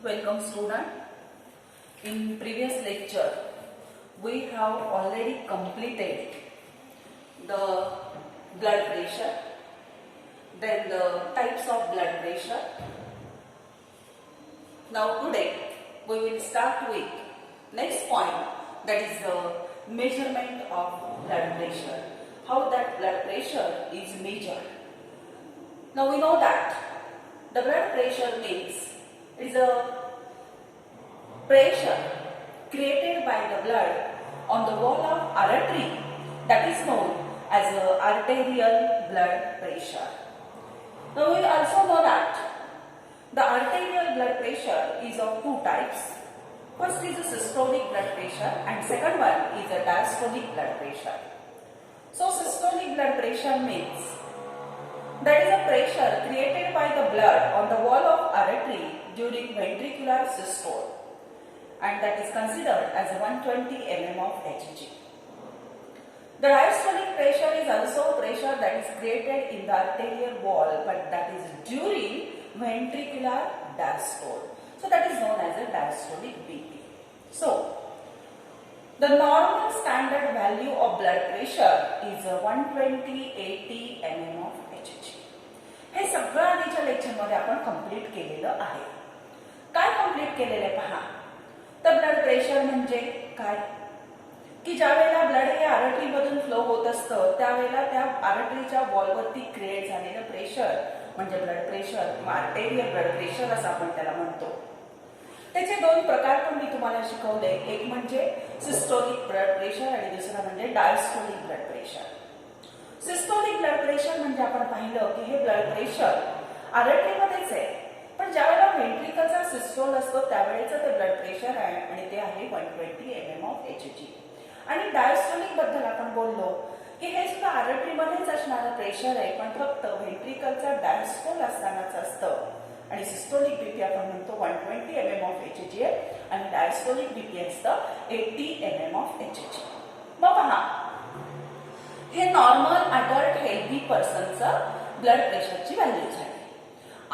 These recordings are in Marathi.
Welcome student. In previous lecture we have already completed the blood pressure, then the types of blood pressure. Now today we will start with next point, that is the measurement of blood pressure. How that blood pressure is measured. Now we know that the blood pressure means it is a pressure created by the blood on the wall of artery, that is known as arterial blood pressure. Now we also know that the arterial blood pressure is of two types. First is a systolic blood pressure and second one is a diastolic blood pressure. So systolic blood pressure means that is a pressure created by the blood on the wall of artery during ventricular systole, and that is considered as 120 mm of Hg. The diastolic pressure is also pressure that is created in the arterial wall, but that is during ventricular diastole. So that is known as a diastolic BP. So the normal standard value of blood pressure is 120/80 mm of Hg. हे सगळं आधीच्या लेक्चरमध्ये आपण कंप्लीट केलेलं आहे. काय कंप्लीट केलेले पहा. तर ब्लड प्रेशर म्हणजे काय, की ज्या वेळेला ब्लड हे आर्टरी मधून फ्लो होत असतं त्यावेळेला त्या आर्टरीच्या वॉलवरती क्रिएट झालेलं प्रेशर म्हणजे ब्लड प्रेशर किंवा आर्टेरियल ब्लड प्रेशर असं आपण त्याला म्हणतो. त्याचे दोन प्रकार पण मी तुम्हाला शिकवले, एक म्हणजे सिस्टोलिक ब्लड प्रेशर आणि दुसरा म्हणजे diastolic blood pressure. Systolic blood pressure म्हणजे आपण पाहिलं की हे ब्लड प्रेशर आर्टरीमध्येच आहे, पण ज्यावेळेला व्हेंट्रिकलचा सिस्टोल असतो त्यावेळेचं ते ब्लड प्रेशर आहे आणि ते आहे 120 mm of Hg. आणि डायस्टोलिक बद्दल आपण बोललो की हे सुद्धा आर्टरीमध्येच असणारं प्रेशर आहे, पण फक्त व्हेंट्रिकलचा डायस्टोल असतानाच असतं. आणि सिस्टोलिक बीपी आपण म्हणतो 120 mm of Hg आणि डायस्टोलिक बीपी असतं 80 mm of Hg. मग पहा, हे नॉर्मल अडल्ट हेल्दी पर्सनचं ब्लड प्रेशरची व्हॅल्यू झाली.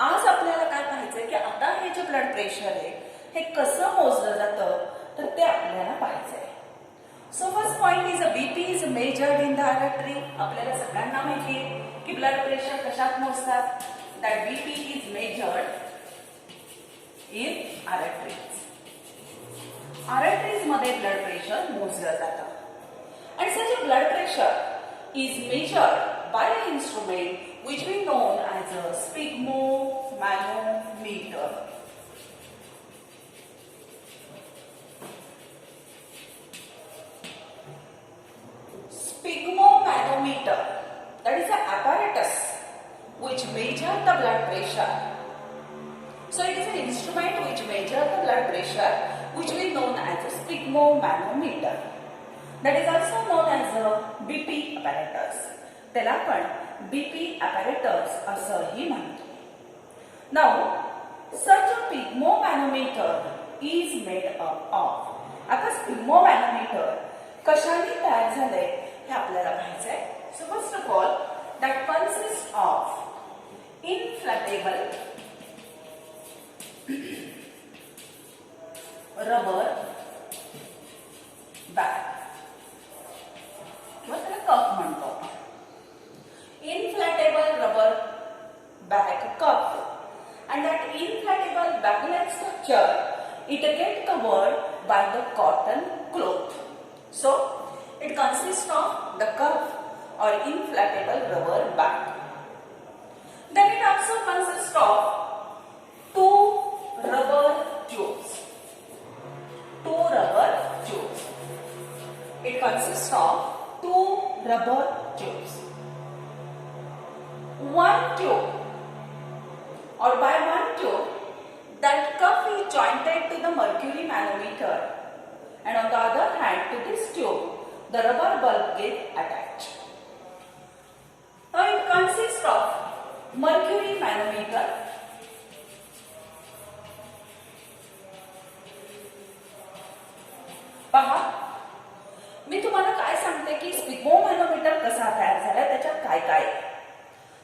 आज आपल्याला काय पाहायचंय की आता हे जे ब्लड प्रेशर आहे हे कसं मोजलं जातं तर ते आपल्याला पाहायचंय. So first point is BP is measured in the artery. आपल्याला सगळ्यांना माहिती आहे की ब्लड प्रेशर कशात मोजतात. That BP is measured in arteries. Arteries मध्ये ब्लड प्रेशर मोजलं जातं. आणि such a blood pressure is measured by an instrument which we known as a sphygmomanometer. Sphygmomanometer, that is an apparatus which measures the blood pressure. So it is an instrument which measures the blood pressure which we known as a sphygmomanometer. That is also known as a BP apparatus. त्याला आपण BP apparatus असंही म्हणतो. Now, such a sphygmomanometer is made up of. आता sphygmomanometer कशाने तयार झालंय हे आपल्याला पाहायचंय. So first of all, that consists of inflatable rubber bag. Cup म्हणतो. Inflatable rubber bag cup, and that inflatable bag-like structure it get covered by the cotton cloth. So it consists of the cup or inflatable rubber bag. Then it also consists of two rubber tubes. Two rubber tubes. It consists of two rubber tubes. One tube or by one tube that cup is jointed to the mercury manometer, and on the other hand to this tube the rubber bulb gets attached. Now it consists of mercury manometer, पहा मी तुम्हाला काय सांगते की स्फिग्मोमॅनोमीटर कसा तयार झाला, त्याच्यात काय काय.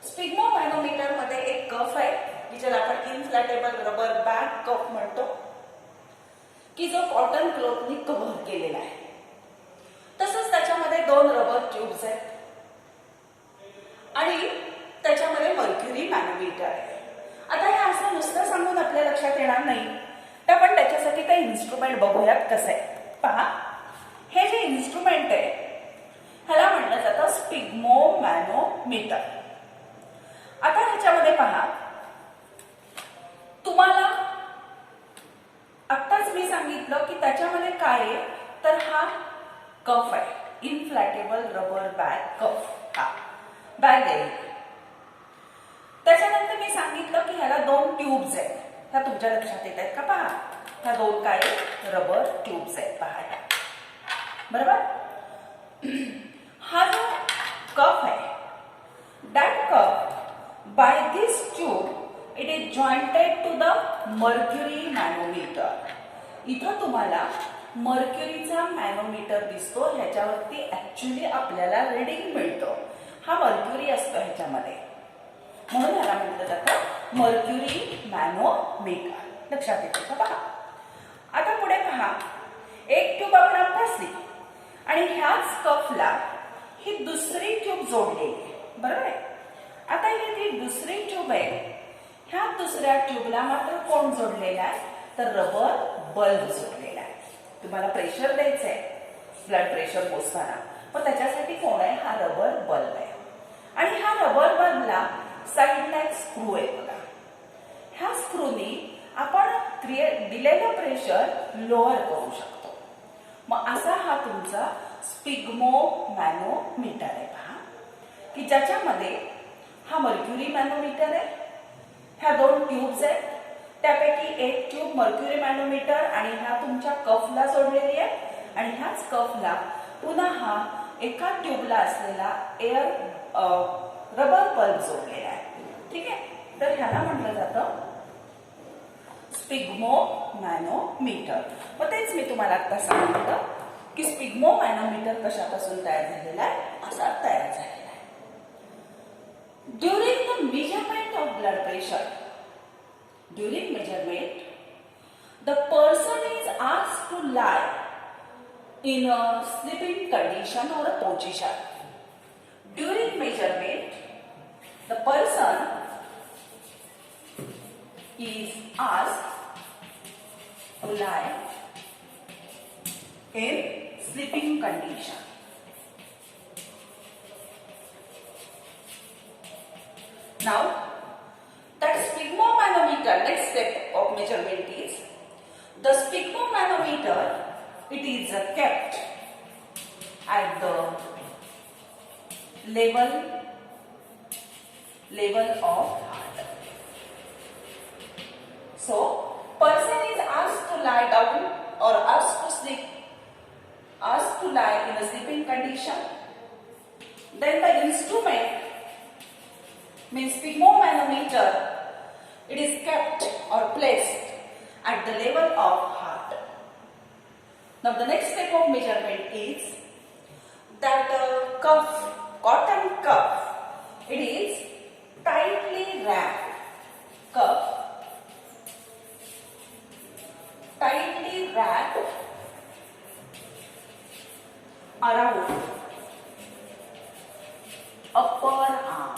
स्फिग्मोमॅनोमीटर मध्ये एक कफ आहे की ज्याला आपण इन्फ्लेटेबल रबर बॅग कफ म्हणतो. की जो कॉटन क्लॉथनी कव्हर केलेला आहे. तसंच त्याच्यामध्ये 2 रबर ट्यूब्स आहेत आणि त्याच्यामध्ये मर्क्युरी मॅनोमीटर आहे. आता हे असं नुसतं सांगून आपल्या लक्षात येणार नाही, तर आपण त्याच्यासाठी काही इन्स्ट्रुमेंट बघूयात कसं आहे. पहा, हे जे इन्स्ट्रुमेंट आहे ह्याला म्हटलं जातं स्पिग्मोमॅनोमीटर. आता ह्याच्यामध्ये पहा, तुम्हाला आत्ताच मी सांगितलं की त्याच्यामध्ये काय आहे, तर हा कफ आहे, इन्फ्लॅटेबल रबर बॅग कफ. हा बॅग आहे. त्याच्यानंतर मी सांगितलं की ह्याला 2 ट्यूब्स आहेत. ह्या तुमच्या लक्षात येत आहेत का? पहा, ह्या 2 काय रबर ट्यूब्स आहेत. पहा ह्या, बरोबर. हा जो कफ आहे, that cuff by this tube it is jointed to the mercury manometer. इथं तुम्हाला मर्क्युरीचा मॅनोमीटर दिसतो, ह्याच्यावरती ऍक्च्युली आपल्याला रिडिंग मिळतं. हा मर्क्युरी असतो ह्याच्यामध्ये, म्हणून ह्याला म्हटलं जातं मर्क्युरी मॅनोमीटर. लक्षात येते का? पहा, आता पुढे पहा, एक ट्यूब आपण अभ्यासली आणि ह्याच कफला ही दुसरी ट्यूब जोडलेली आहे, बरोबर आहे. आता ही जी दुसरी ट्यूब आहे, ह्या दुसऱ्या ट्यूबला मात्र कोण जोडलेला आहे, तर रबर बल्ब जोडलेला आहे. तुम्हाला प्रेशर द्यायचं आहे, ब्लड प्रेशर मोजताना, पण त्याच्यासाठी कोण आहे, हा रबर बल्ब आहे. आणि ह्या रबर बल्बला साईडला एक स्क्रू आहे बघा. ह्या स्क्रूनी आपण दिलेलं प्रेशर लोअर करू शकतो. मग असा हा तुमचा स्पिग्मोमॅनोमीटर आहे. पहा की ज्याच्यामध्ये हा मर्क्युरी मॅनोमीटर आहे, ह्या 2 ट्यूब्स आहेत, त्यापैकी एक ट्यूब मर्क्युरी मॅनोमीटर आणि ह्या तुमच्या कफला जोडलेली आहे, आणि ह्याच कफला पुन्हा हा एका ट्यूबला असलेला रबर बल्ब जोडलेला आहे. ठीक आहे, तर ह्याला म्हटलं जातं स्पिग्मोमॅनोमीटर. मग तेच मी तुम्हाला आता सांगितलं की स्पिग्मोमॅनोमीटर कशापासून तयार झालेला आहे, असा तयार झालेला आहे. During the measurement of blood pressure, during measurement, the person is asked to lie in a sleeping condition or a position. During measurement, the person is asked to lie in sleeping condition. Now, that sphygmomanometer, next step of measurement is the sphygmomanometer. It is kept at the level of heart. So, person is asked to lie down or asked to sleep, asked to lie in a sleeping condition. Then the instrument means sphygmomanometer, it is kept or placed at the level of heart. Now the next step of measurement is that cuff, cotton cuff, it is tightly wrapped. Cuff tightly wrapped around upper arm.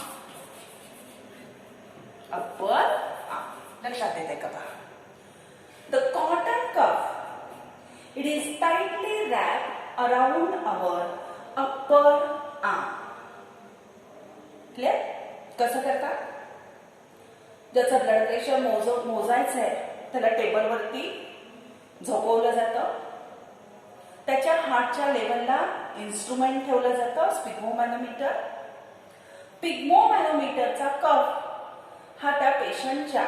लक्षात येते का? The cotton cuff, it is tightly wrapped around our upper arm. Clear? कसं करतात? ज्याचं ब्लड प्रेशर मोजायचं आहे त्याला टेबलवरती झोपवलं जातं, त्याच्या हार्टच्या लेवलला इन्स्ट्रुमेंट ठेवलं जातं, स्पिग्मोमॅनोमीटर. स्पिग्मोमॅनोमीटरचा कफ हा त्या पेशंटच्या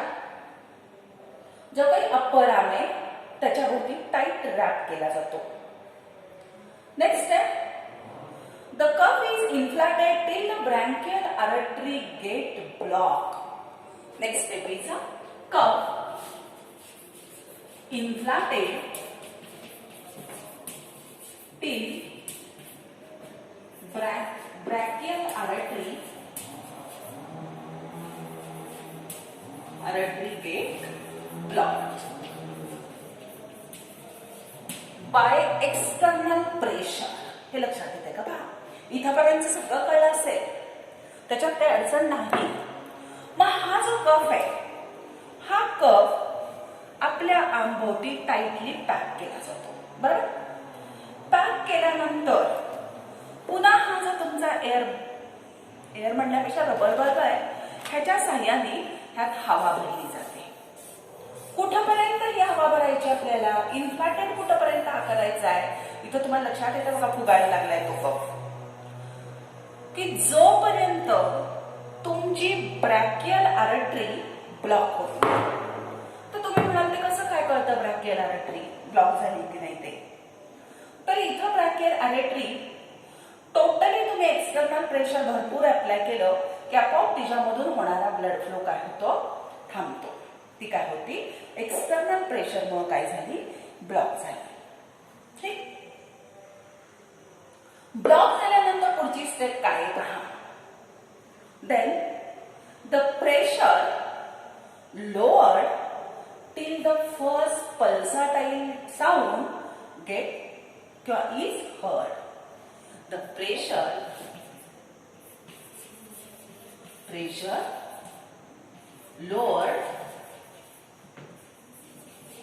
जो काही अप्पर आर्म आहे त्याच्याभोवती टाईट रॅप केला जातो. Next step, the cuff is inflated till the brachial artery get block. Next step is cuff inflated till brachial artery get blocked. By external pressure. हे लक्षात येते का पहा, इथपर्यंत सगळं कळलं असेल, त्याच्यात काही अडचण नाही. मग हा जो कफ आहे, हा कफ आपल्या आंबोटी टाईटली पॅक केला जातो. बरोबर, पॅक केल्यानंतर पुन्हा हा जो तुमचा एअर म्हणण्यापेक्षा रबर बल्ब आहे, ह्याच्या साह्याने ह्यात हवा भरली जाते. कुठपर्यंत ही हवा भरायची आपल्याला, इन्फ्लेटेड कुठपर्यंत हा करायचा आहे. इथं तुम्हाला लक्षात येतं बघा, फुगायला लागलाय तो कफ, की जोपर्यंत तुमची ब्रॅकियल आर्टरी ब्लॉक होते. तर तुम्ही म्हणाल ते कसं काय कळतं ब्रॅकियल आर्टरी ब्लॉक झाली की नाही ते. तर इथं ब्रॅकियल आर्टरी टोटली तुम्ही एक्सटर्नल प्रेशर भरपूर अप्लाय केलं की आपोआप तिच्यामधून होणारा ब्लड फ्लो काय होतो, थांबतो. ती काय होती, एक्सटर्नल प्रेशरमुळे काय झाली, ब्लॉक झाली. ठीक, ब्लॉक झाल्यानंतर पुढची स्टेप काय पहा. Then the pressure lowered till the first pulsatile sound get किंवा is heard. The pressure lowered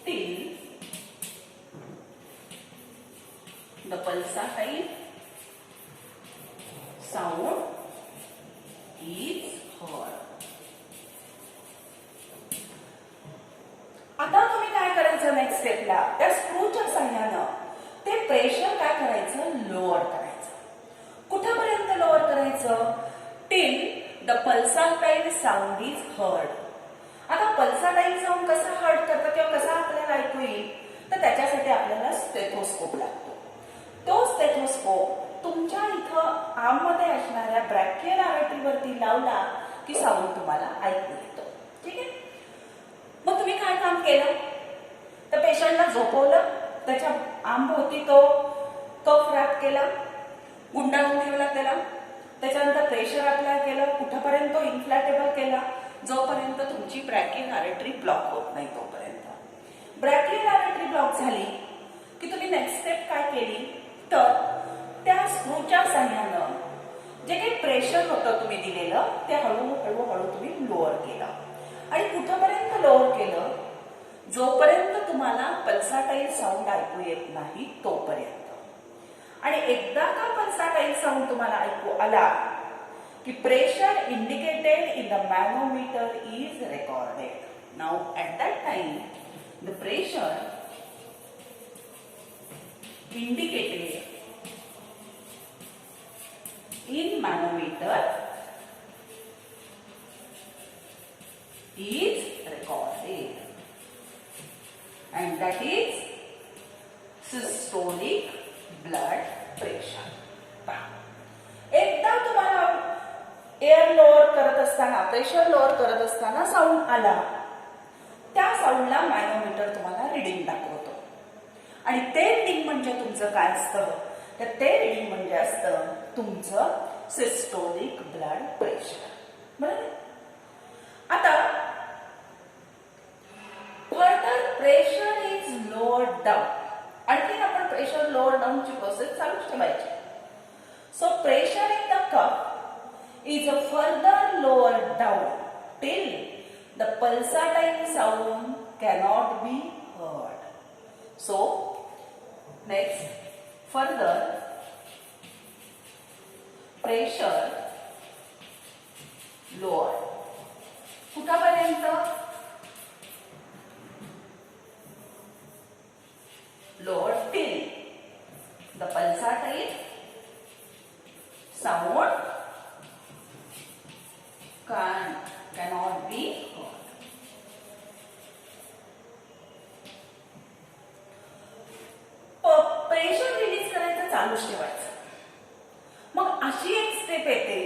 till the pulsatile sound is heard. आता तुम्ही काय करायचं नेक्स्ट स्टेपला, त्या स्क्रूच्या साह्यानं ते प्रेशर काय करायचं, लोअर करायचं. कुठपर्यंत लोअर करायचं, till the pulsatile sound is heard. आता पल्साटाईल साऊंड कसा हर्ड करतं किंवा कसा आपल्याला ऐकू येईल, तर त्याच्यासाठी आपल्याला स्टेथोस्कोप लागतो. तो स्टेथोस्कोप तुमच्या इथं आममध्ये असणाऱ्या ब्रॅकियल आर्टरीवरती लावला की साऊंड तुम्हाला ऐकू येतो. ठीक आहे, मग तुम्ही काय काम केलं, तर पेशंटला झोपवलं, त्याच्या आंभोवती तो कफ रॅप केला, गुंडाळून ठेवला त्याला, त्याच्यानंतर प्रेशर अप्लाय केलं, कुठपर्यंत तो इन्फ्लॅटेबल केला, जोपर्यंत तुमची ब्रॅकियल आर्टरी ब्लॉक होत नाही तोपर्यंत. ब्रॅकियल आर्टरी ब्लॉक झाली की तुम्ही नेक्स्ट स्टेप काय केली, तर त्या स्क्रूच्या साह्यानं जे काही प्रेशर होतं तुम्ही दिलेलं ते हळूहळू तुम्ही लोअर केलं. आणि कुठपर्यंत लोअर केलं, जोपर्यंत तुम्हाला पल्साटाईल साऊंड ऐकू येत नाही तोपर्यंत. आणि एकदा का पल्साटाईल साऊंड तुम्हाला ऐकू आला की pressure indicated in the manometer is recorded. Now at that time the pressure indicated in manometer is recorded, and that is systolic blood pressure. एकदा तुम्हाला एअर लोअर करत असताना, प्रेशर लोअर करत असताना साऊंड आला, त्या साऊंडला मॅनोमीटर तुम्हाला रिडिंग दाखवतो. आणि ते रिडिंग म्हणजे तुमचं काय असतं, तर ते रिडिंग म्हणजे असतं तुमचं सिस्टोलिक ब्लड प्रेशर. बरोबर, आता further pressure is lower down. आणखी आपण प्रेशर लोअर डाऊनची प्रोसेस चालूच ठेवायची. So pressure in the cup is a further lower down till the pulsatile sound cannot be heard. So next, further pressure lower. कुठपर्यंत, lower till the pulsatile sound cannot be heard. Pressure release करायचं चालूच ठेवायचं. मग अशी एक स्टेप येते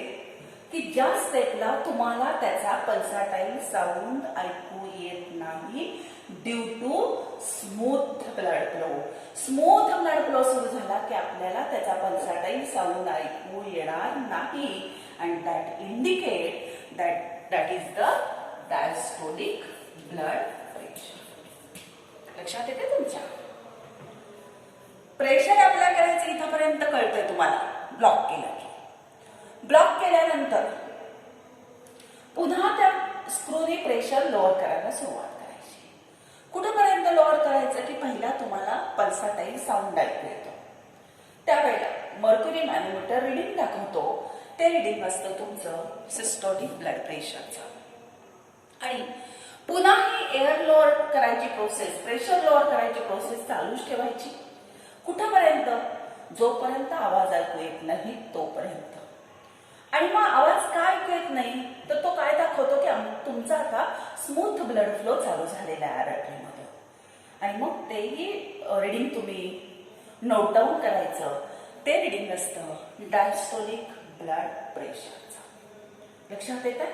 की ज्या स्टेपला तुम्हाला त्याचा पल्साटाईल साऊंड ऐकू येत नाही due to smooth blood flow. Smooth blood flow सुरू झाला की आपल्याला त्याचा पल्साटाईल साऊंड ऐकू येणार नाही. And that indicate that is the diastolic blood pressure. लक्षात येते तुमच्या. करायला सुरुवात करायची. कुठेपर्यंत लोअर करायचं की पहिला तुम्हाला पल्साटाईल साऊंड ऐकू येतो. त्यावेळेला मर्क्युरी मॅनोमीटर रिडिंग दाखवतो. ते रिडिंग असतं तुमचं सिस्टोलिक ब्लड प्रेशरचं. आणि पुन्हा ही एअर लोअर करायची प्रोसेस, प्रेशर लोअर करायची प्रोसेस चालूच ठेवायची. कुठेपर्यंत? जोपर्यंत आवाज ऐकू येत नाही तोपर्यंत. आणि मग आवाज का ऐकू येत नाही तर तो काय दाखवतो की तुमचा आता स्मूथ ब्लड फ्लो चालू झालेला आहे आर्टरीमध्ये. आणि मग तेही रिडिंग तुम्ही नोट डाऊन करायचं. ते रिडिंग असतं डायस्टोलिक ब्लड प्रेशरचं. लक्षात येत आहे?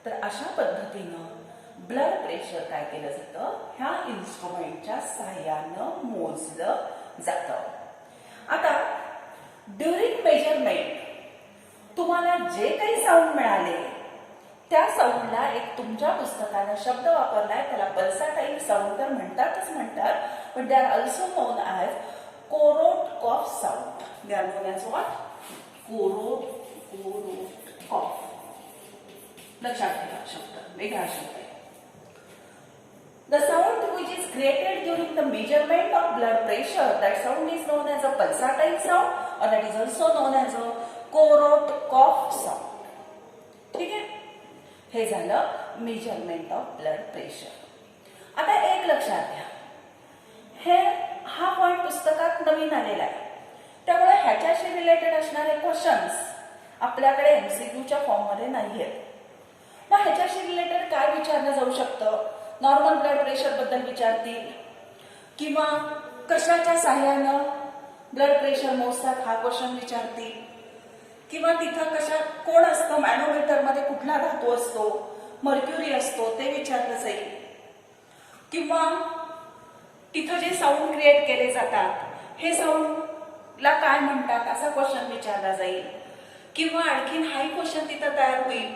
तर अशा पद्धतीनं ब्लड प्रेशर काय केलं जातं, ह्या इन्स्ट्रुमेंटच्या सहाय्यानं मोजलं जातं. आता ड्युरिंग मेजरमेंट तुम्हाला जे काही साऊंड मिळाले त्या साऊंडला एक तुमच्या पुस्तकानं शब्द वापरलाय, त्याला पल्साटाईल साऊंड तर म्हणतात, पण they are also known as Korotkoff sound. They are known as what? Korotkoff. लक्षात ठेवा, शब्द वेगळा शब्द आहे. The sound which is created during the measurement of blood pressure, that sound is known as a pulsatile sound or that is also known as a Korotkoff sound. ठीक आहे? हे झालं मेजरमेंट ऑफ ब्लड प्रेशर. आता एक लक्षात घ्या, हा पॉइंट पुस्तकात नवीन आलेला आहे, त्यामुळे ह्याच्याशी रिलेटेड असणारे क्वेश्चन्स आपल्याकडे एमसीक्यूच्या फॉर्म मध्ये नाही आहेत. मग ह्याच्याशी रिलेटेड काय विचारलं जाऊ शकतं? नॉर्मल ब्लड प्रेशर बद्दल विचारतील किंवा कशाच्या साह्यानं ब्लड प्रेशर मोजतात हा क्वेश्चन विचारतील, किंवा तिथं कोण असतं मॅनोमीटर मध्ये, कुठला धातू असतो, मर्क्युरी असतो ते विचारलं जाईल, किंवा तिथं जे साऊंड क्रिएट केले जातात हे साऊंडला काय म्हणतात असा क्वेश्चन विचारला जाईल. किंवा आणखीन हाही क्वेश्चन तिथं तयार होईल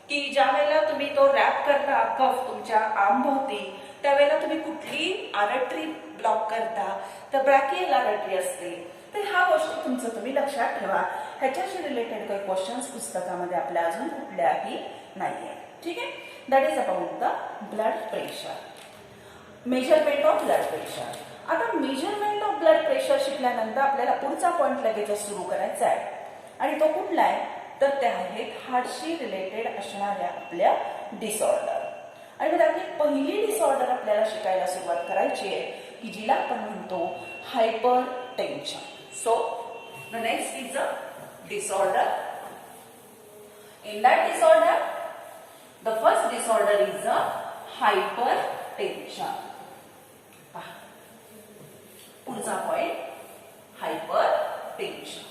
की ज्या वेळेला तुम्ही तो रॅप करता कफ तुमच्या आर्मभोवती, त्यावेळेला तुम्ही कुठली आर्टरी ब्लॉक करता, तर ब्रॅकियल आर्टरी असते. तर ह्या गोष्टी तुम्ही लक्षात ठेवा. ह्याच्याशी रिलेटेड काही क्वेश्चन्स पुस्तकामध्ये आपल्या अजून कुठल्याही नाहीये. ठीक आहे? That is about the blood pressure, measurement of blood pressure. आता मेजरमेंट ऑफ ब्लड प्रेशर शिकल्यानंतर आपल्याला पुढचा पॉइंट लगेच सुरू करायचा आहे. आणि तो कुठला आहे तर ते आहेत हार्टशी रिलेटेड असणाऱ्या आपल्या डिसऑर्डर. आणि मग त्यातली पहिली डिसऑर्डर आपल्याला शिकायला सुरुवात करायची आहे की जिला आपण म्हणतो hyper tension. So the next is a disorder. In that disorder, the first disorder is a hypertension. पुढचा पॉइंट हायपरटेन्शन.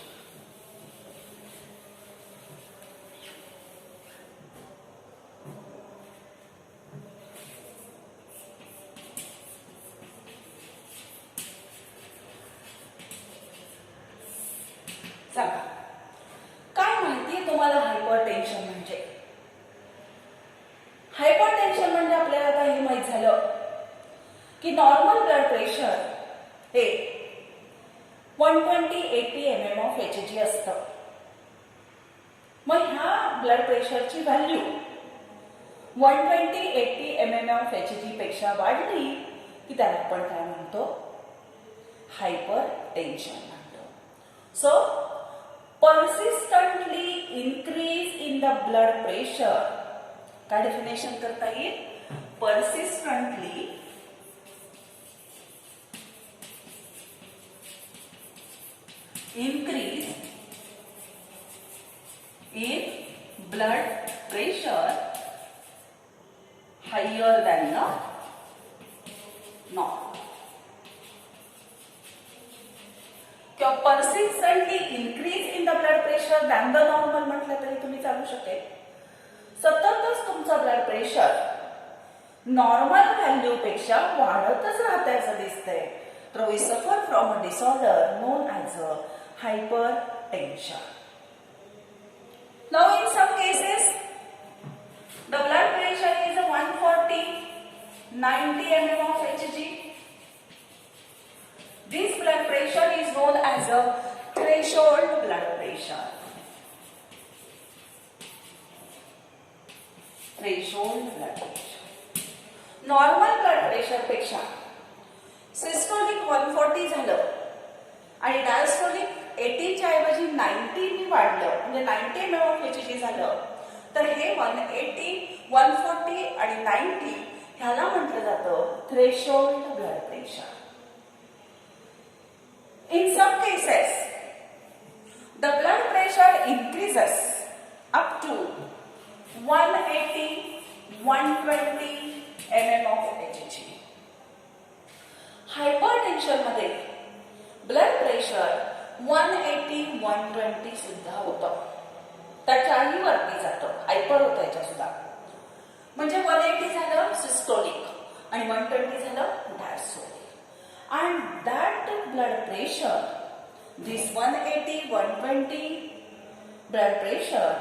सांगा काय माहितीये तुम्हाला हायपरटेन्शन म्हणजे? हायपरटेन्शन म्हणजे आपल्याला आता हे माहित झालं की नॉर्मल ब्लड प्रेशर हे 120-80 mm ऑफ Hg असतं. मग ह्या ब्लड प्रेशरची व्हॅल्यू 120-80 mm ऑफ Hg पेक्षा वाढली की त्याला आपण काय म्हणतो? हायपरटेन्शन म्हणतो. So persistently increase in the blood pressure, काय डेफिनेशन करता येईल? persistently increase in blood pressure higher than the norm. किंवा persistently increase in the blood pressure than the normal म्हटलं तरी तुम्ही चालू शकेल. सततच तुमचा ब्लड प्रेशर नॉर्मल व्हॅल्यू पेक्षा वाढतच राहतंय असं दिसतंय. तर we suffer from a disorder known as a hypertension. Now in some cases the blood pressure is a 140-90 mm of Hg. This blood pressure is known as a threshold blood pressure. Threshold blood pressure. Normal blood pressure पेक्षा सिस्टोलिक 140 झालं आणि डायस्टोलिक 80 च्या ऐवजी 90 ने वाढलं, म्हणजे 90 mm ऑफ HG झालं, तर हे 180, 140 आणि 90 ह्याला म्हटलं जातं threshold blood pressure. In some cases, the blood pressure increases up to 180, 120 mm of Hg. Hypertension मध्ये ब्लड प्रेशर 180, 120 सुद्धा होतं, त्याच्याही वरती जातं, हायपर होतं याच्या सुद्धा. म्हणजे 180 झालं सिस्टोलिक आणि 120 झालं diastolic. And that blood pressure, this 180, 120 blood pressure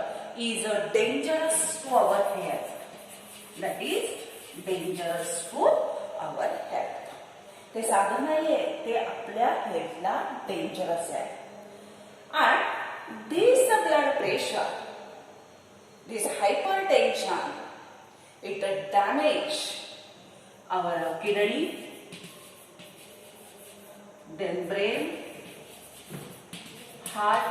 is dangerous to our health. That is dangerous to our health. ते साधं नाहीये, ते आपल्या हेल्थला डेंजरस आहे. And this blood pressure, this hypertension, it damage our kidney, then brain, heart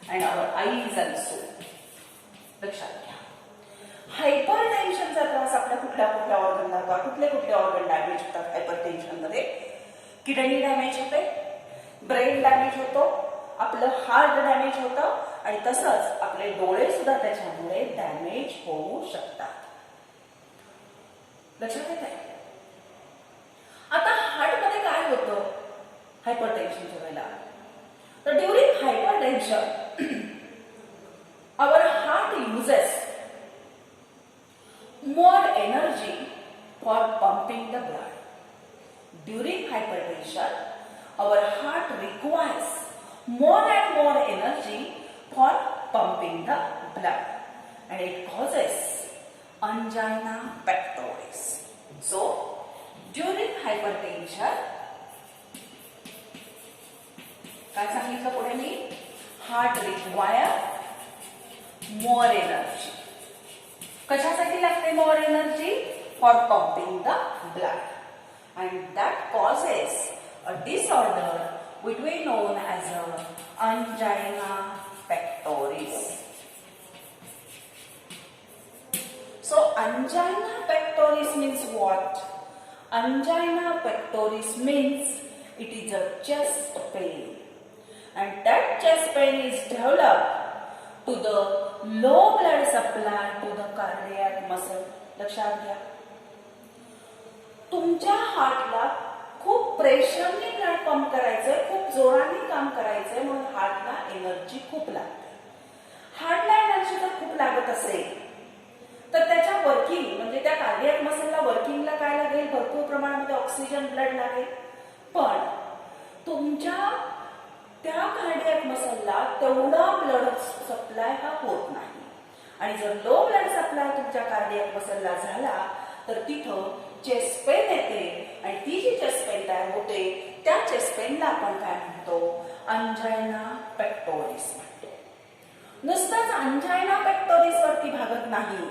and our eyes also. लक्षात घ्या, हायपरटेन्शनचा त्रास आपल्या कुठल्या कुठल्या ऑर्गनला होता, कुठले कुठले ऑर्गन डॅमेज होतात हायपरटेन्शन मध्ये? किडनी डॅमेज होते, ब्रेन डॅमेज होतो, आपलं हार्ट डॅमेज होतं आणि तसंच आपले डोळे सुद्धा त्याच्यामुळे डॅमेज होऊ शकतात. लक्षात येत आहे? आता हार्ट मध्ये काय होतं हायपरटेन्शनच्या वेळेला? तर during hypertension our heart uses more energy for pumping the blood. During hypertension, our heart requires more and more energy for pumping the blood, and it causes angina pectoris. So, during hypertension, काय सांगितलं पुढे मी? Heart require more energy. कशासाठी लागते more energy? For pumping the blood, and that causes a disorder which we known as a angina pectoris. So angina pectoris means what? Angina pectoris means it is a chest pain, and that chest pain is developed to the low blood supply to the cardiac muscle. लक्षात घ्या, तुमच्या हार्टला खूप प्रेशरने ब्लड पंप करायचंय, खूप जोराने काम करायचंय, म्हणून हार्टला एनर्जी खूप लागते. हार्टला एनर्जी जर खूप लागत असेल तर त्याच्या वर्किंग म्हणजे त्या कार्डियक मसलला वर्किंगला काय लागेल? भरपूर प्रमाणामध्ये ऑक्सिजन ब्लड लागेल. पण तुमच्या त्या कार्डियक मसलला तेवढा ब्लड सप्लाय हा होत नाही, आणि जर लो ब्लड सप्लाय तुमच्या कार्डियक मसलला झाला तर तिथं चेस्ट पेन येते, आणि ती जी चेस्ट पेन तयार होते त्या चेस्ट पेनला आपण काय म्हणतो? अंजायना पेक्टोरिस म्हणतो. नुसताच अंजायना पेक्टोरिस वरती भागत नाही,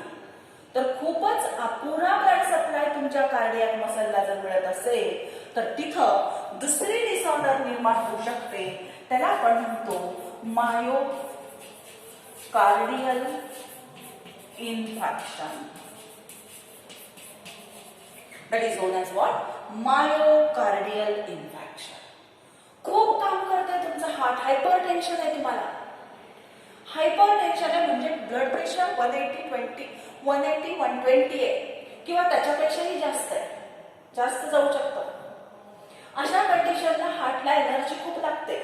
तर खूपच अपुरा ब्लड सप्लाय तुमच्या कार्डियक मसलला जर मिळत असेल तर तिथं दुसरी डिसऑर्डर निर्माण होऊ शकते. त्याला आपण म्हणतो myocardial infection. That is non as what? Myocardial infection. खूप काम करतंय तुमचं हार्ट, हायपरटेन्शन आहे तुम्हाला. हायपरटेन्शन आहे म्हणजे ब्लड प्रेशर 180, 120 आहे किंवा त्याच्यापेक्षाही जास्त आहे, जास्त जाऊ शकतं. अशा कंडिशनला हार्टला एनर्जी खूप लागते.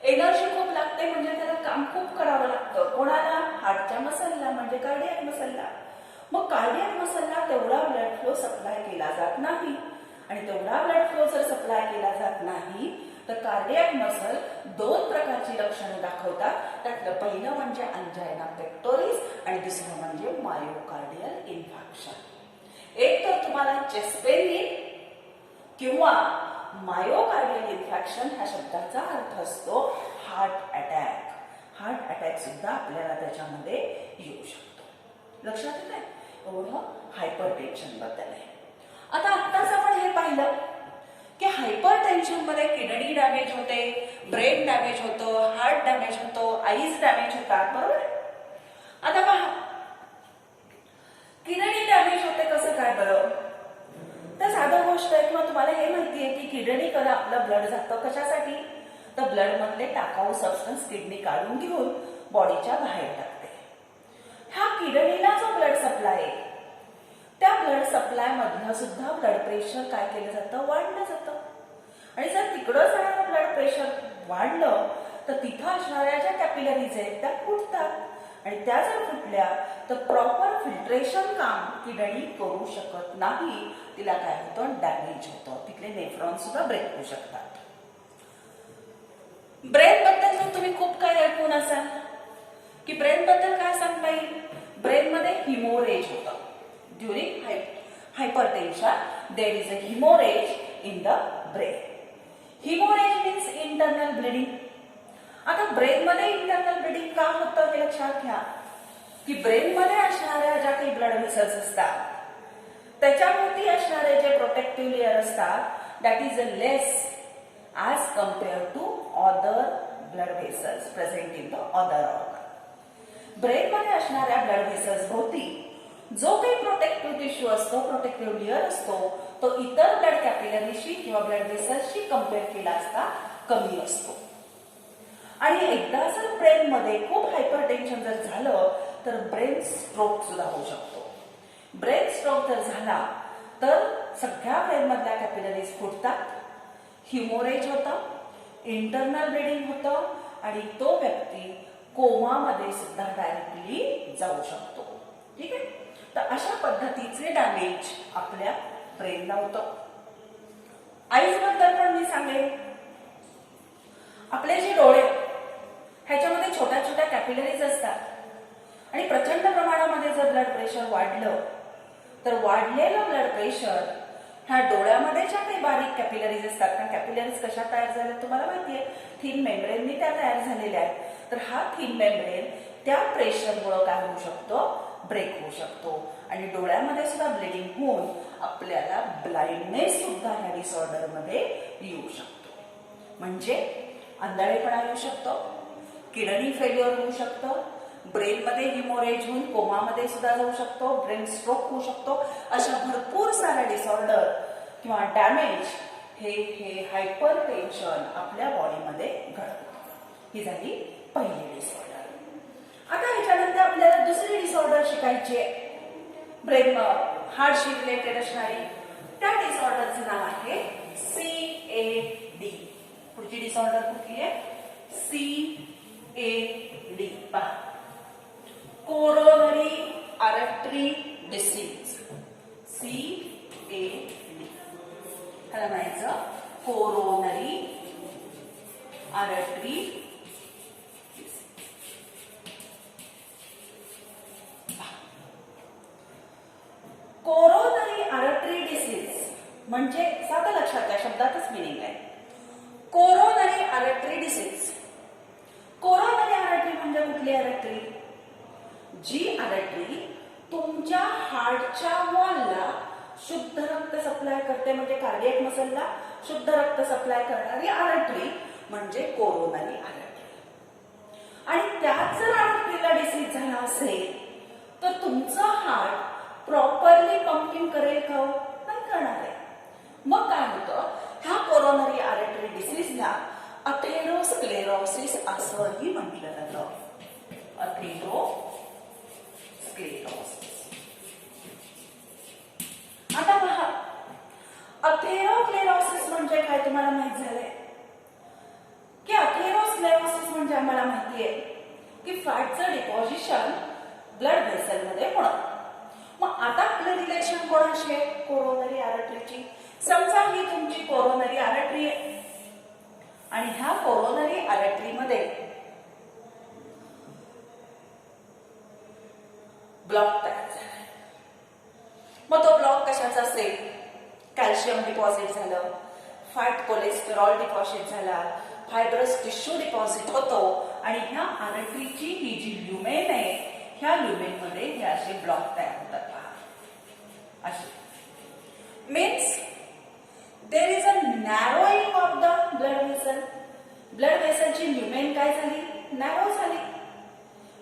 एनर्जी खूप लागते म्हणजे त्याला काम खूप करावं लागतं. कोणाला? हार्टच्या मसलला, म्हणजे कार्डियक मसलला. मग कार्डियक मसलला तेवढा ब्लड फ्लो सप्लाय केला जात नाही, आणि तेवढा ब्लड फ्लो जर सप्लाय केला जात नाही तर कार्डियक मसल दोन प्रकारची लक्षणे दाखवतात. त्यातलं पहिलं म्हणजे अंजायना पेक्टोरिस आणि दुसरं म्हणजे मायोकार्डियल इन्फेक्शन. एक तर तुम्हाला चेस्ट पेन येईल किंवा मायोकार्डियल इन्फेक्शन ह्या शब्दाचा अर्थ असतो हार्ट अटॅक. हार्ट अटॅक सुद्धा आपल्याला त्याच्यामध्ये येऊ शकतो. लक्षात येत आहे? थोडं हायपर टेन्शन बद्दल आहे. आता आत्ताच आपण हे पाहिलं की हायपर टेन्शन मध्ये किडनी डॅमेज होते, ब्रेन डॅमेज होतं, हार्ट डॅमेज होतो, आईज डॅमेज होतात, बरोबर. आता पहा, किडनी डॅमेज होते कसं काय बरं? तर साधं गोष्ट आहे, किंवा तुम्हाला हे माहिती आहे की किडनी कडे आपलं ब्लड जातं कशासाठी? तर ब्लड मधले टाकाऊ सबस्टन्स किडनी काढून घेऊन बॉडीच्या बाहेर टाकते. हा किडनीला जो ब्लड सप्लाय आहे, त्या ब्लड सप्लाय मधलं सुद्धा ब्लड प्रेशर काय केलं जातं? वाढलं जातं. आणि जर तिकडं जाणारं ब्लड प्रेशर वाढलं तर तिथं असणाऱ्या ज्या कॅपिलरीज आहेत त्या फुटतात, आणि त्या जर फुटल्या तर प्रॉपर फिल्ट्रेशन काम किडनी करू शकत नाही. तिला काय होतं? डॅमेज होतं. तिथले नेफ्रॉन सुद्धा ब्रेक होऊ शकतात. ब्रेन बद्दल तर तुम्ही खूप काही ऐकून असाल की ब्रेन बद्दल काय सांगता येईल? ब्रेन मध्ये हिमोरेज होतं. During hypertension there is a haemorrhage in the brain. Haemorrhage means internal bleeding. आता ब्रेन मध्ये इंटरनल ब्लिडिंग का होतं हे लक्षात घ्या की ब्रेन मध्ये असणाऱ्या ज्या काही ब्लड व्हेसल्स असतात त्याच्यावरती असणारे जे प्रोटेक्टिव्ह लेअर असतात that is a less as compared to other blood vessels present in the other organ. Brain मध्ये असणाऱ्या ब्लड व्हेसल्स भोवती जो काही प्रोटेक्टिव्ह टिश्यू असतो, प्रोटेक्टिव्ह लेअर असतो, तो इतर ब्लड कॅपिलरीशी किंवा ब्लड व्हेसल्सशी कम्पेअर केला असता कमी असतो. आणि एकदा जर ब्रेन मध्ये खूप हायपरटेन्शन जर झालं तर ब्रेन स्ट्रोक सुद्धा होऊ शकतो. ब्रेन स्ट्रोक जर झाला तर सगळ्या ब्रेन मधल्या कॅपिलरीज फुटतात, हिमोरेज होतं, इंटरनल ब्लिडिंग होतं, आणि तो व्यक्ती कोमामध्ये सुद्धा डायरेक्टली जाऊ शकतो. ठीक आहे. तर अशा पद्धतीचे डॅमेज आपल्या ब्रेनला होतं. आईज बद्दल पण मी सांगेन. आपले जे डोळे ह्याच्यामध्ये छोट्या छोट्या कॅपिलरीज असतात, आणि प्रचंड प्रमाणामध्ये जर ब्लड प्रेशर वाढलं तर वाढलेलं ब्लड प्रेशर ह्या डोळ्यामध्ये ज्या काही बारीक कॅपिलरीज असतात, कारण कॅपिलरीज कशा तयार झाल्या तुम्हाला माहिती आहे, थिन मेम्ब्रेननी त्या तयार झालेल्या आहेत. तर हा थिन मेम्ब्रेन त्या प्रेशरमुळे काय होऊ शकतो? ब्रेक होऊ शकतो, आणि डोळ्यामध्ये सुद्धा ब्लिडिंग होऊन आपल्याला ब्लाइंडनेस सुद्धा ह्या डिसऑर्डर मध्ये येऊ शकतो. म्हणजे आंधळेपणा येऊ शकतो, किडनी फेल्युअर होऊ शकतं, ब्रेन मध्ये हिमोरेज होऊन कोमामध्ये सुद्धा जाऊ शकतो, ब्रेन स्ट्रोक होऊ शकतो. अशा भरपूर साऱ्या डिसऑर्डर किंवा डॅमेज हे हायपर टेन्शन आपल्या बॉडीमध्ये घडतं. ही झाली पहिली डिसऑर्डर. आता ह्याच्यानंतर आपल्याला दुसरी डिसऑर्डर शिकायची आहे, ब्रेन हार्टशी रिलेटेड असणारी. त्या डिसऑर्डरचं नाव आहे CAD. पुढची डिसऑर्डर कुठली आहे? CAD. पहा, कोरोनरी आर्टरी डिसीज. CAD. ह्याला म्हणायचं coronary artery disease. Coronary artery disease म्हणजे साधं लक्षात घ्या, शब्दातच मिनिंग आहे. Coronary artery disease. Coronary artery म्हणजे कुठली आर्टरी? जी आर्टरी तुमच्या हार्टच्या वॉलला शुद्ध रक्त सप्लाय करते, म्हणजे कार्डियक मसलला शुद्ध रक्त सप्लाय करणारी आर्टरी म्हणजे कोरोनरी आर्टरी. आणि त्यात जर आर्टरीला डिसीज झाला असेल तर तुमचं हार्ट प्रॉपरली पंपिंग करेल का? नाही करणार आहे. मग काय होतं? ह्या कोरोनरी आर्टरी डिसीजला अथेरोस्क्लेरोसिस असंही म्हटलं जातं. अथेरोस्क्लेरोसिस. आता पहा, अथेरोस्क्लेरोसिस म्हणजे काय तुम्हाला माहित झालंय की अथेरोस्क्लेरोसिस म्हणजे आम्हाला माहिती आहे की फॅटचं डिपॉझिशन ब्लड व्हेसल मध्ये होणं. मग आता आपलं रिलेशन कोणाशी आहे? कोरोनरी आर्टरीची. समजा ही तुमची कोरोनरी आर्टरी आहे, आणि ह्या कोरोनरी आर्टरीमध्ये ब्लॉक तयार झाला. मग तो ब्लॉक कशाचा असेल? कॅल्शियम डिपॉझिट झालं, फॅट कोलेस्टेरॉल डिपॉझिट झाला, फायब्रस टिश्यू डिपॉझिट होतो, आणि ह्या आर्टरीची ही जी ल्युमेन आहे ह्या ल्युमेन मध्ये हे असे ब्लॉक तयार होतात. ब्लड वेसलची ल्युमेन काय झाली, नॅरो झाली.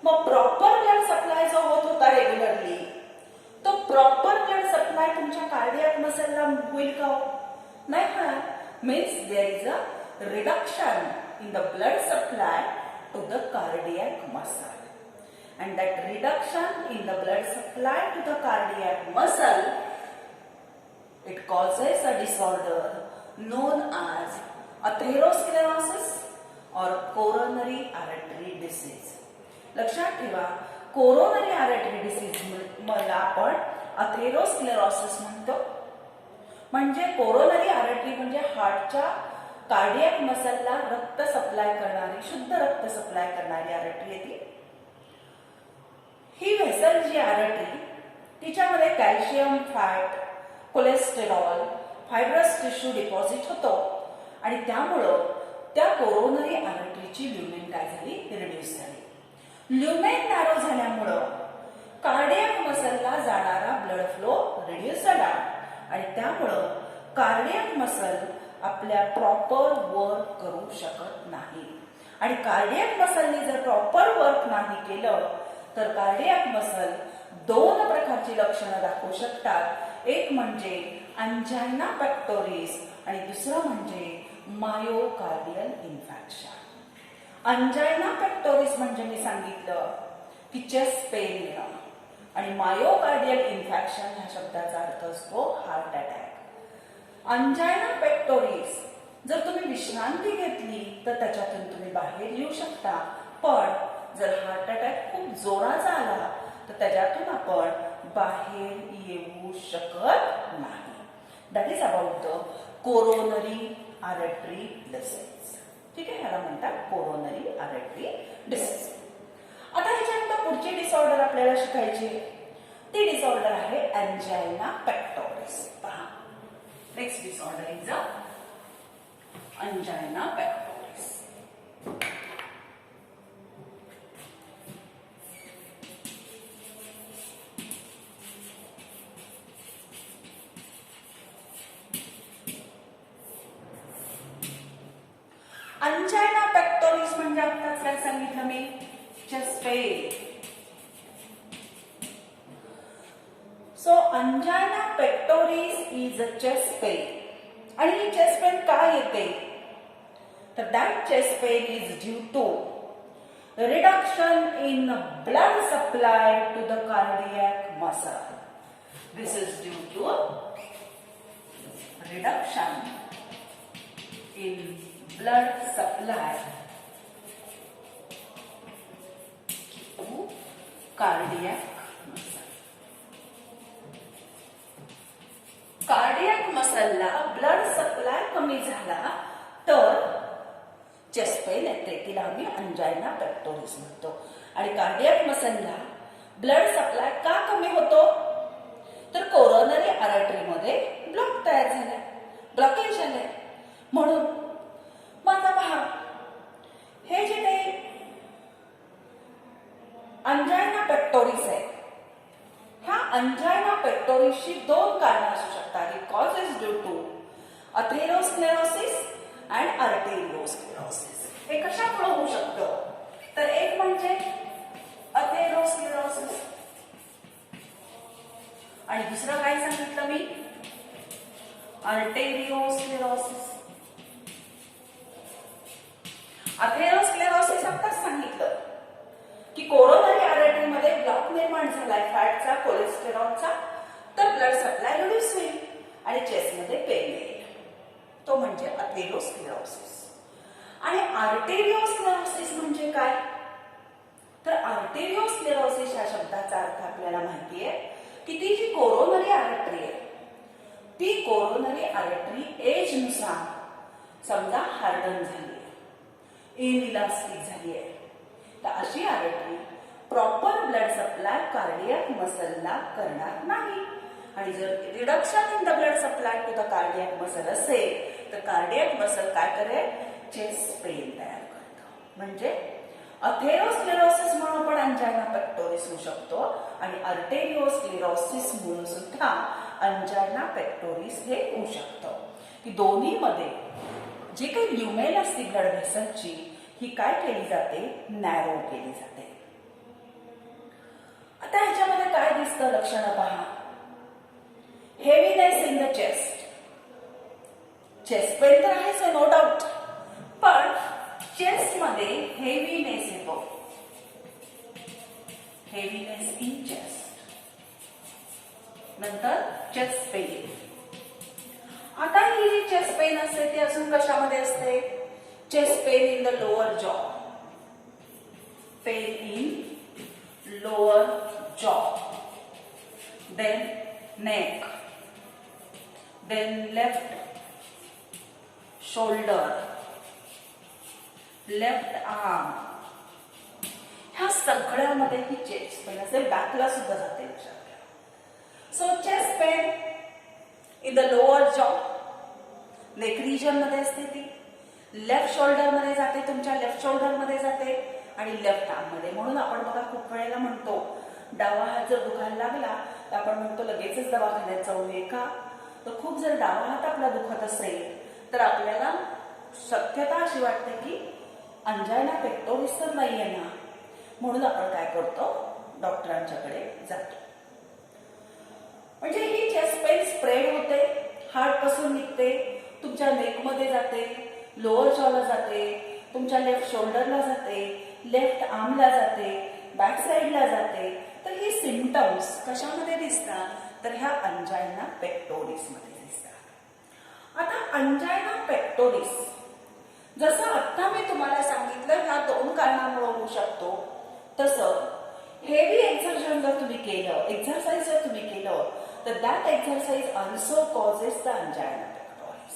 मग प्रॉपर ब्लड सप्लाय जो होत होता रेग्युलरली, तो प्रॉपर ब्लड सप्लाय तुमच्या कार्डियक मसलला होईल का? नाही होणार. Means there is a reduction in the blood supply to the cardiac muscle, and that reduction in the blood supply to the cardiac muscle, it causes a disorder known as atherosclerosis or coronary artery disease. लक्षात ठेवा, कोरोनरी आर्टरी डिसीज मला आपण अथेरोस्क्लेरोसिस म्हणतो. म्हणजे कोरोनरी आर्टरी म्हणजे हार्टच्या कार्डियक मसलला रक्त सप्लाय करणारी, शुद्ध रक्त सप्लाय करणारी आर्टरी आहे ती. ही व्हेसल जी आर्टरी, तिच्यामध्ये calcium, fat, cholesterol, fibrous tissue deposit होतो आणि त्यामुळं त्या कोरोनरी आर्टरीची ल्युमेन काय झाली, रिड्यूस झाली. ल्युमेन नॅरो झाल्यामुळं कार्डियक मसलला जाणारा ब्लड फ्लो रिड्यूस झाला आणि त्यामुळं कार्डियक मसल आपल्या प्रॉपर वर्क करू शकत नाही. आणि कार्डियक मसलने जर प्रॉपर वर्क नाही केलं तर कार्डियक मसल दोन प्रकारची लक्षणं दाखवू शकतात. एक म्हणजे अंजायना पेक्टोरिस आणि दुसरं म्हणजे मायोकार्डियल इन्फेक्शन. अंजायना पेक्टोरिस म्हणजे मी सांगितलं की चेस्ट पेन येणं आणि मायोकार्डियल इन्फेक्शन ह्या शब्दाचा अर्थ असतो हार्ट अटॅक. अंजायना पेक्टोरिस जर तुम्ही विश्रांती घेतली तर त्याच्यातून तुम्ही बाहेर येऊ शकता, पण जर हार्ट अटॅक खूप जोराचा आला तर त्याच्यातून आपण बाहेर येऊ शकत नाही. That is about the coronary artery disease. ठीक आहे, ह्याला म्हणतात कोरोनरी आर्टरी डिसीज. आता ह्याच्यानंतर पुढची डिसऑर्डर आपल्याला शिकायची, ती डिसऑर्डर आहे अंजायना पेक्टोरिस. पहा, next disorder is angina pectoris. Angina pectoris म्हणजे आत्ताच काय सांगितलं मी, chest pain. So angina pectoris is a chest pain. आणि ही चेस्ट पेन का येते तर that chest pain is due to reduction in blood supply to the cardiac muscle. This is due to reduction in blood supply to cardiac muscle. Cardiac मसलला ब्लड सप्लाय कमी झाला तर चेस्ट पेन येते, तिला आम्ही अंजायना पेक्टोरिस म्हणतो. आणि कार्डियक मसलला ब्लड सप्लाय का कमी होतो तर कोरोनरी आर्टरीमध्ये ब्लॉक तयार झालाय, ब्लॉकेज झालंय म्हणून. आता पहा, हे जे काही अंजायना पेक्टोरिस आहे, ह्या अंजायना पेक्टोरिसची दोन कारणं असू शकतात. ही cause is due to atherosclerosis and arteriosclerosis. हे कशामुळे होऊ शकतं तर एक म्हणजे अथेरोस्क्लेरोसिस आणि दुसरं काय सांगितलं मी, आर्टेरिओस्क्लेरोसिस. अथेरोस्क्लेरोसिस आत्ताच सांगितलं की कोरोनरी आर्टरीमध्ये ब्लॉक निर्माण झालाय फॅटचा, कोलेस्टेरॉलचा, तर ब्लड सप्लाय रिड्यूस होईल आणि चेस्टमध्ये पेन येईल, तो म्हणजे अथेरोस्क्लेरोसिस. आणि आर्टेरिओस्क्लेरोसिस म्हणजे काय तर आर्टेरिओस्क्लेरोसिस या शब्दाचा अर्थ आपल्याला माहिती आहे की ती जी कोरोनरी आर्टरी आहे, ती कोरोनरी आर्टरी एजनुसार समजा हार्डन झाली, इनइलास्टिक झाली आहे, तर अशी artery proper blood supply cardiac मसलला करणार नाही. आणि जर reduction in the blood supply to the cardiac muscle असेल तर कार्डियक मसल काय करेल, चेस्ट पेन तयार करतो. म्हणजे अथेरोस्क्लेरोसिस म्हणून पण अंजायना पेक्टोरिस होऊ शकतो आणि आर्टेरिओस्क्लेरोसिस म्हणून सुद्धा अंजायना पेक्टोरिस हे होऊ शकतं. की दोन्ही मध्ये जी काही ल्युमेन असते ब्लड व्हेसलची ही काय केली जाते, नॅरो केली जाते. आता ह्याच्यामध्ये काय दिसतं लक्षणं पहा. Heaviness in the chest. Chest pain तर आहेच नो डाऊट, पण चेस्ट मध्ये हेवीनेस येतो. Heaviness in chest. नंतर चेस्ट पेन. आता ही जी चेस्ट पेन असते ती अजून कशामध्ये असते. Chest pain in the lower jaw. Pain in lower jaw. Then neck. Then left shoulder. Left arm. ह्या सगळ्यामध्ये ही चेस्ट पेन असते. बॅकला सुद्धा जाते लक्षात घ्या. So chest pain in the lower जॉ, नेक रिजन मध्ये असते ती. लेफ्ट शोल्डर मध्ये जाते, तुमच्या लेफ्ट शोल्डर मध्ये जाते आणि लेफ्ट आर्म मध्ये. म्हणून आपण बघा खूप वेळेला म्हणतो डावा हात जर दुखायला लागला तर आपण म्हणतो लगेचच दवाखान्यात जाऊ नये. का तर खूप जर डावा हात आपला दुखत असेल तर आपल्याला शक्यता अशी वाटते की अंजायना पेक्टोरिस तर नाहीये ना, म्हणून आपण काय करतो डॉक्टरांच्याकडे जातो. म्हणजे ही चेस्ट पेन स्प्रेड होते, हार्ट पासून निघते, तुमच्या नेक मध्ये जाते, लोअर जॉला जाते, तुमच्या लेफ्ट शोल्डरला जाते, लेफ्ट आर्मला जाते, बॅक साइडला जाते. तर ही सिम्पटम्स कशामध्ये दिसतात, तर ह्या अंजायना पेक्टोरिस मध्ये दिसतात. आता अंजायना पेक्टोरिस जसं आता मी तुम्हाला सांगितलं ह्या दोन कारणामुळे होऊ शकतो, तसं हेवी एक्झर्शन जर तुम्ही केलं, एक्झरसाइज जर तुम्ही केलं तर that exercise also causes the angina pectoris.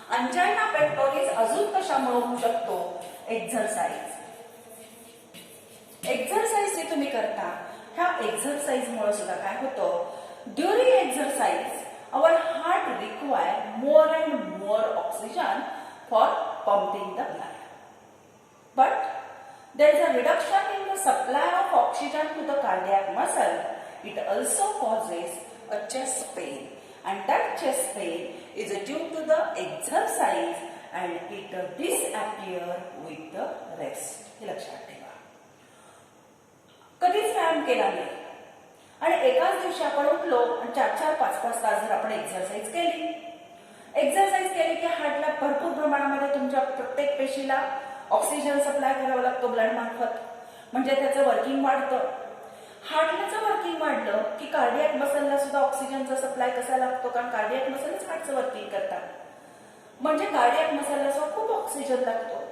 Angina pectoris अजून कशामुळे होऊ शकतो, एक्झरसाइज. एक्झरसाइज जे तुम्ही करता ह्या एक्झरसाइज मुळे सुद्धा काय होतं, during exercise our heart require more and more oxygen for pumping the blood. But there is a reduction in the supply of oxygen to the cardiac muscle. It also causes a chest pain, and that chest pain is due to the exercise and it disappear with the rest. हे लक्षात ठेवा. कधीच व्यायाम केला नाही आणि एकाच दिवशी आपण उठलो आणि 4-4-5-5 तास जर आपण एक्झरसाइज केली की हार्टला भरपूर प्रमाणामध्ये तुमच्या प्रत्येक पेशीला ऑक्सिजन सप्लाय करावा लागतो ब्लड मार्फत, म्हणजे त्याचं वर्किंग वाढतं. हार्टचं वर्किंग वाढलं की कार्डियक मसलला सुद्धा ऑक्सिजनचा सप्लाय कसा लागतो, कारण कार्डियक मसलच हार्टचं वर्किंग करतात. म्हणजे कार्डियक मसलला सुद्धा खूप ऑक्सिजन लागतो.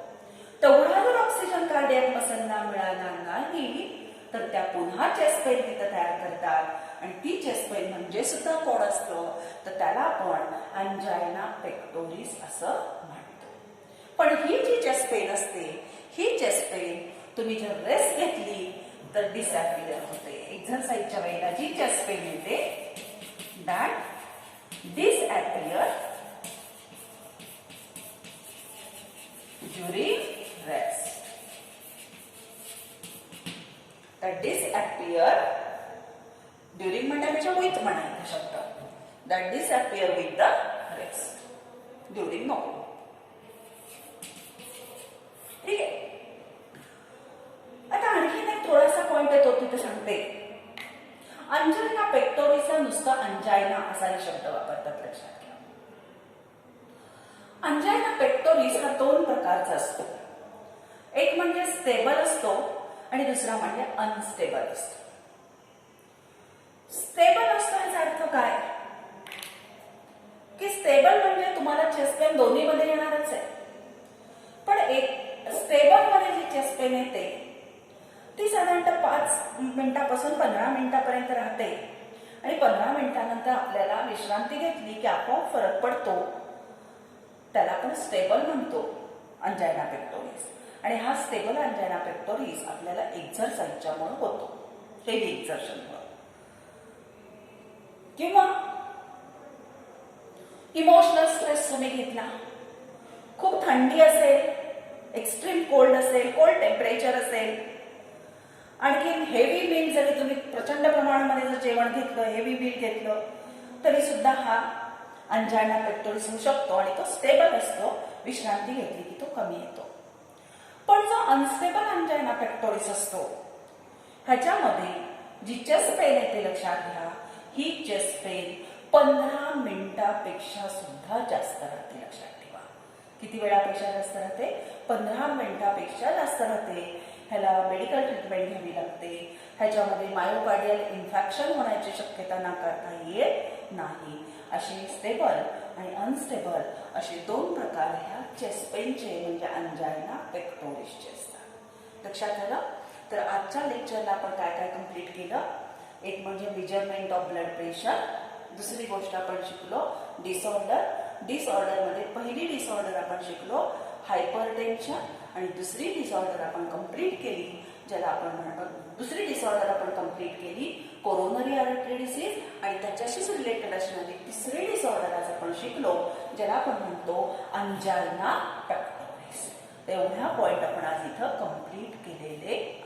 तेवढा जर ऑक्सिजन कार्डियक मसलला मिळाला नाही तर त्या पुन्हा चेस्ट पेन तिथं तयार करतात आणि ती चेस्ट पेन म्हणजे सुद्धा कोण असतं, तर त्याला आपण अंजायना पेक्टोरिस असं म्हणतो. पण ही जी चेस्ट पेन असते, ही चेस्ट पेन तुम्ही जर रेस्ट घेतली तर डिसअपियर होते. एक्झरसाइजच्या वेळेला जी चेस्ट पेन येते that disappear during rest. That disappear during म्हणण्यापेक्षा with म्हणायचा शब्द. That disappear with the rest. During no. ठीक आहे. आता आणखीन एक थोडासा पॉइंट येतो तिथे सांगते. अंजायना पेक्टोरिसला नुसतं अंजायना असा शब्द वापरतात लक्षात घ्या. अंजायना पेक्टोरिस हा दोन प्रकारचा असतो. एक म्हणजे स्टेबल असतो आणि दुसरा म्हणजे अनस्टेबल असतो. स्टेबल असतो याचा अर्थ काय की स्टेबल म्हणजे तुम्हाला चेस्ट पेन दोन्ही मध्ये येणारच आहे, पण एक स्टेबल मध्ये जी चेस्ट पेन येते ती साधारणतः 5 मिनिटापासून 15 मिनिटापर्यंत राहते आणि 15 मिनिटानंतर आपल्याला विश्रांती घेतली की आपोआप फरक पडतो. त्याला आपण स्टेबल म्हणतो अंजायना पेक्टोरिस. आणि हा स्टेबल अंजायना पेक्टोरिस आपल्याला एक्झरसाइजच्यामुळे होतो, हेवी एक्झर्शनमुळे. किंवा इमोशनल स्ट्रेस तुम्ही घेतला, खूप थंडी असेल, एक्स्ट्रीम कोल्ड असेल, कोल्ड टेम्परेचर असेल, आणखी हेवी मील जरी तुम्ही प्रचंड प्रमाणामध्ये जर जेवण घेतलं, हेवी मील घेतलं तरी सुद्धा हा अंजायना पेक्टोरिस होऊ शकतो आणि तो स्टेबल असतो. विश्रांती घेतली की तो कमी येतो. पण जो अनस्टेबल अंजायना पेक्टोरिस असतो ह्याच्यामध्ये जी चेस्ट पेन येते लक्षात घ्या, ही चेस्ट पेन 15 मिनिटापेक्षा सुद्धा जास्त राहते. लक्षात ठेवा, किती वेळापेक्षा जास्त राहते? 15 मिनिटापेक्षा जास्त राहते. ह्याला मेडिकल ट्रीटमेंट घ्यावी लागते. ह्याच्यामध्ये मायोकार्डियल इन्फेक्शन होण्याची शक्यता नाकारता येत नाही. अशी स्टेबल आणि अनस्टेबल असे दोन प्रकार ह्या चेस्ट पेनचे म्हणजे अंजायना पेक्टोरिसचे असतात. लक्षात आलं? तर आजच्या लेक्चरला आपण काय काय कंप्लीट केलं? एक म्हणजे मेजरमेंट ऑफ ब्लड प्रेशर, दुसरी गोष्ट आपण शिकलो डिसऑर्डर. डिसऑर्डरमध्ये पहिली डिसऑर्डर आपण शिकलो हायपरटेन्शन आणि दुसरी डिसऑर्डर आपण कंप्लीट केली ज्याला आपण म्हणतो दुसरी डिसऑर्डर आपण कंप्लीट केली कोरोनरी आर्टरी डिसीज आणि त्याच्याशीच रिलेटेड असणारी तिसरी डिसऑर्डर आज आपण शिकलो ज्याला आपण म्हणतो अंजायना पेक्टोरिस. एवढ्या पॉइंट आपण आज इथं कंप्लीट केलेले